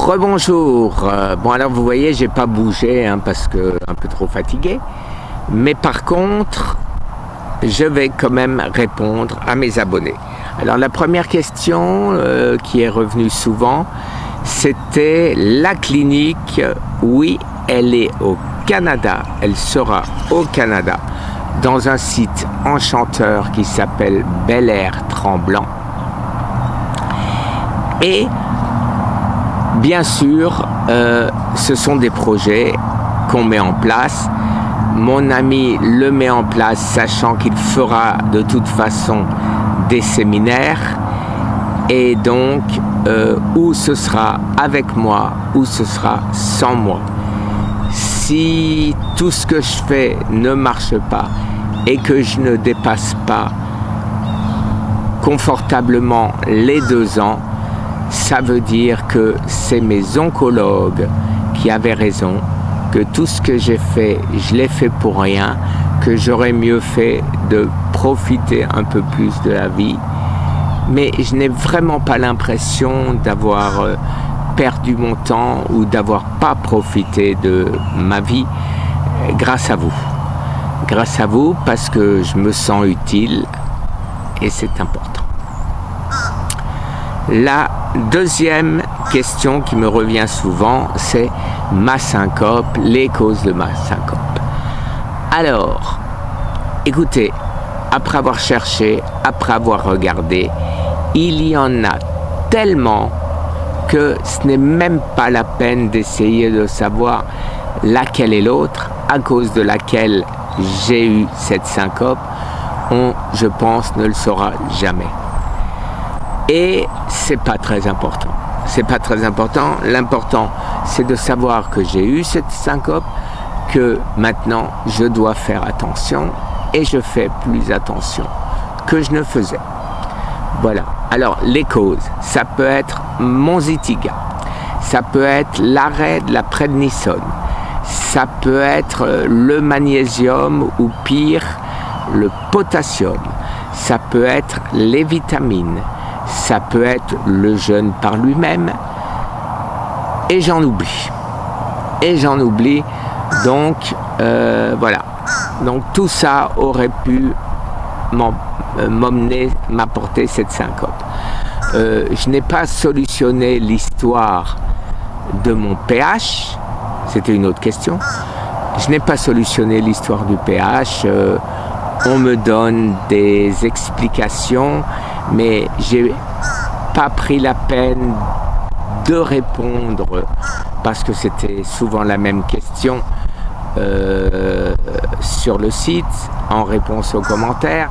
Rebonjour. Bon alors vous voyez, j'ai pas bougé parce que un peu trop fatigué. Mais par contre, je vais quand même répondre à mes abonnés. Alors la première question qui est revenue souvent, c'était la clinique. Oui, elle est au Canada. Elle sera au Canada dans un site enchanteur qui s'appelle Bel-Air-Tremblant. Et bien sûr, ce sont des projets qu'on met en place. Mon ami le met en place, sachant qu'il fera de toute façon des séminaires. Et donc, où ce sera avec moi, ou ce sera sans moi. Si tout ce que je fais ne marche pas et que je ne dépasse pas confortablement les 2 ans, ça veut dire que c'est mes oncologues qui avaient raison, que tout ce que j'ai fait, je l'ai fait pour rien, que j'aurais mieux fait de profiter un peu plus de la vie. Mais je n'ai vraiment pas l'impression d'avoir perdu mon temps ou d'avoir pas profité de ma vie grâce à vous. Grâce à vous, parce que je me sens utile et c'est important. La deuxième question qui me revient souvent, c'est ma syncope, les causes de ma syncope. Alors, écoutez, après avoir cherché, après avoir regardé, il y en a tellement que ce n'est même pas la peine d'essayer de savoir laquelle est l'autre, à cause de laquelle j'ai eu cette syncope. On, je pense, ne le saura jamais. Et c'est pas très important. C'est pas très important. L'important, c'est de savoir que j'ai eu cette syncope, que maintenant je dois faire attention et je fais plus attention que je ne faisais. Voilà. Alors les causes, ça peut être mon Zytiga, ça peut être l'arrêt de la prednisone, ça peut être le magnésium ou pire le potassium, ça peut être les vitamines, ça peut être le jeûne par lui-même, et j'en oublie. Donc voilà. Donc tout ça aurait pu m'apporter cette syncope. Je n'ai pas solutionné l'histoire de mon pH, c'était une autre question. Je n'ai pas solutionné l'histoire du pH. On me donne des explications, mais j'ai pas pris la peine de répondre parce que c'était souvent la même question sur le site en réponse aux commentaires.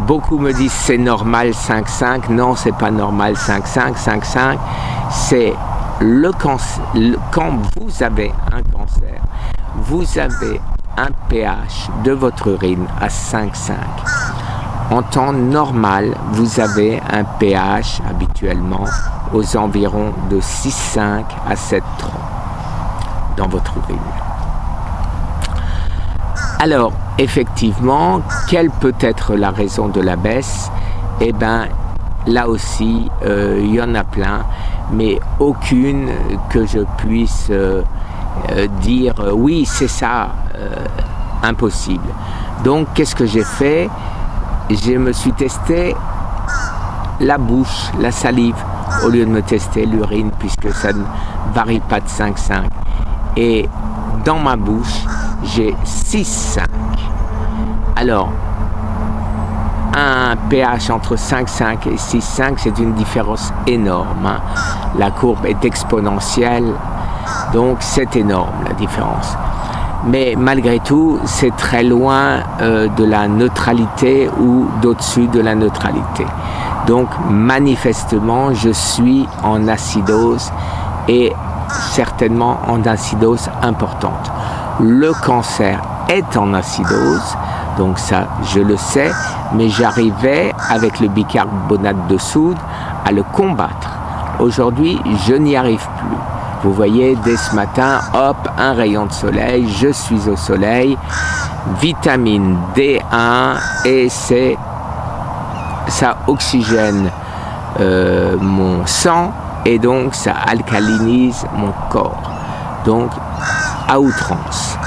Beaucoup me disent c'est normal 5,5. Non, c'est pas normal 5,5. 5,5, c'est le cancer. Quand vous avez un cancer, vous avez un pH de votre urine à 5,5. En temps normal, vous avez un pH habituellement aux environs de 6,5 à 7,3 dans votre urine. Alors, effectivement, quelle peut être la raison de la baisse? Eh bien, là aussi, il y en a plein, mais aucune que je puisse dire oui, c'est ça, impossible. Donc, qu'est-ce que j'ai fait? Je me suis testé la bouche, la salive, au lieu de me tester l'urine, puisque ça ne varie pas de 5,5. Et dans ma bouche, j'ai 6,5. Alors, un pH entre 5,5 et 6,5, c'est une différence énorme. La courbe est exponentielle, donc c'est énorme la différence. Mais malgré tout, c'est très loin de la neutralité ou d'au-dessus de la neutralité. Donc manifestement, je suis en acidose et certainement en acidose importante. Le cancer est en acidose, donc ça je le sais, mais j'arrivais avec le bicarbonate de soude à le combattre. Aujourd'hui, je n'y arrive plus. Vous voyez, dès ce matin, hop, un rayon de soleil, je suis au soleil, vitamine D1, et ça oxygène mon sang et donc ça alcalinise mon corps, donc à outrance.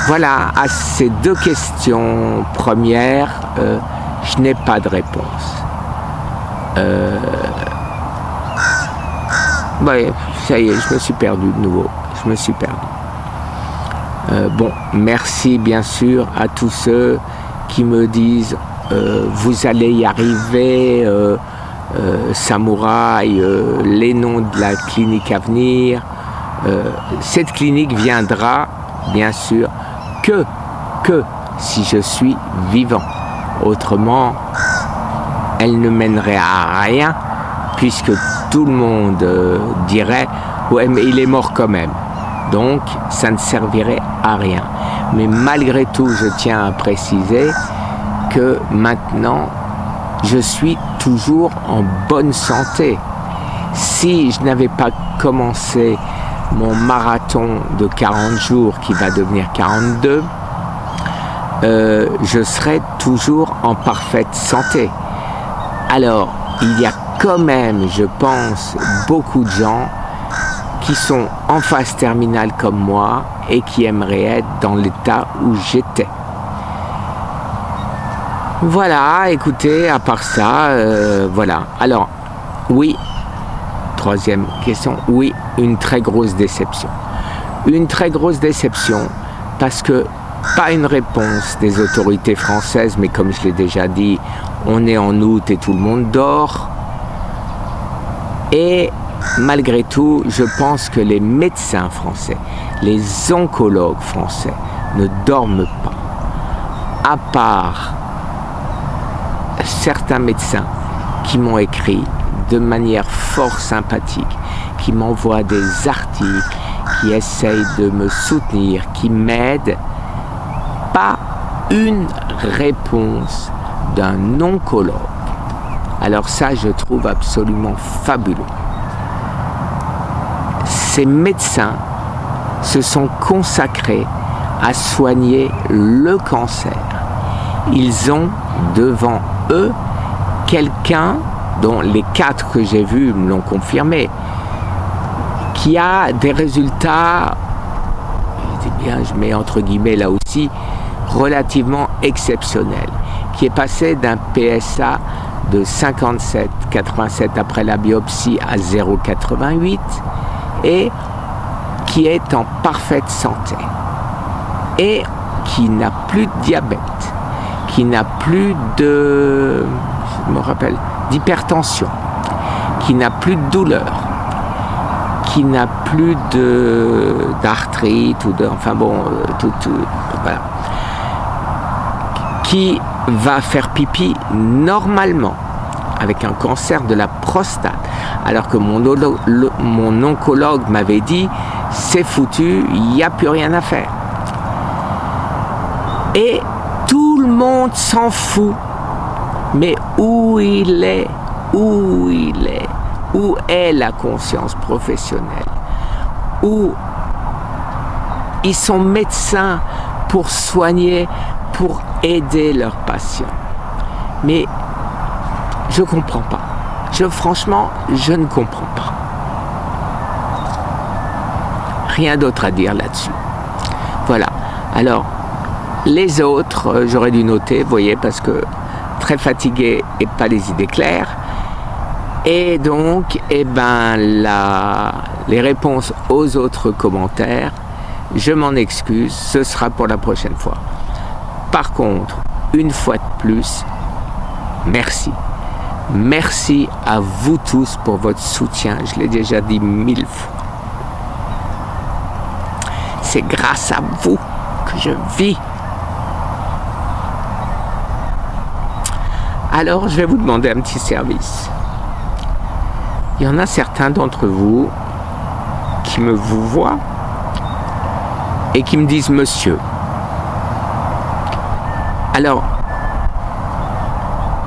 Voilà, à ces deux questions premières, je n'ai pas de réponse. Ouais, ça y est, je me suis perdu de nouveau, je me suis perdu. Bon, merci bien sûr à tous ceux qui me disent vous allez y arriver, Samouraï, les noms de la clinique à venir. Cette clinique viendra bien sûr que si je suis vivant. Autrement, elle ne mènerait à rien puisque tout le monde dirait ouais mais il est mort quand même. Donc ça ne servirait à rien. Mais malgré tout, je tiens à préciser que maintenant, je suis toujours en bonne santé. Si je n'avais pas commencé mon marathon de 40 jours qui va devenir 42, je serais toujours en parfaite santé. Alors, il y a quand même, je pense, beaucoup de gens qui sont en phase terminale comme moi et qui aimeraient être dans l'état où j'étais. Voilà, écoutez, à part ça, voilà. Alors, oui, troisième question, oui, une très grosse déception. Une très grosse déception parce que pas une réponse des autorités françaises, mais comme je l'ai déjà dit, on est en août et tout le monde dort. Et malgré tout, je pense que les médecins français, les oncologues français ne dorment pas. À part certains médecins qui m'ont écrit de manière fort sympathique, qui m'envoient des articles, qui essayent de me soutenir, qui m'aident, pas une réponse d'un oncologue. Alors ça, je trouve absolument fabuleux. Ces médecins se sont consacrés à soigner le cancer. Ils ont devant eux quelqu'un dont les 4 que j'ai vus me l'ont confirmé, qui a des résultats, je dis bien, je mets entre guillemets là aussi, relativement exceptionnels, qui est passé d'un PSA de 57,87 après la biopsie à 0,88 et qui est en parfaite santé et qui n'a plus de diabète, qui n'a plus de, je me rappelle, d'hypertension, qui n'a plus de douleur, qui n'a plus d'arthrite ou de, enfin bon, voilà, qui va faire pipi normalement avec un cancer de la prostate, alors que mon oncologue m'avait dit c'est foutu, il n'y a plus rien à faire. Et tout le monde s'en fout. Mais où il est, où est la conscience professionnelle? Où ils sont médecins pour soigner, pour aider leurs patients. Mais je ne comprends pas. Franchement, je ne comprends pas. Rien d'autre à dire là-dessus. Voilà. Alors, les autres, j'aurais dû noter, vous voyez, parce que très fatigué et pas les idées claires. Et donc, les réponses aux autres commentaires, je m'en excuse, ce sera pour la prochaine fois. Par contre, une fois de plus, merci. Merci à vous tous pour votre soutien. Je l'ai déjà dit 1000 fois. C'est grâce à vous que je vis. Alors, je vais vous demander un petit service. Il y en a certains d'entre vous qui me vous voient et qui me disent « Monsieur ». Alors,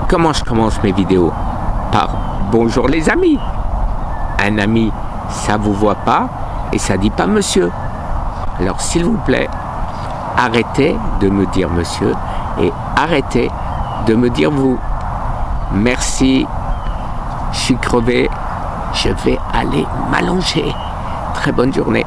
comment je commence mes vidéos? Par « Bonjour les amis ». Un ami, ça vous voit pas et ça dit pas « Monsieur ». Alors, s'il vous plaît, arrêtez de me dire « Monsieur » et arrêtez de me dire « Vous ». Merci, je suis crevé, je je vais aller m'allonger. Très bonne journée.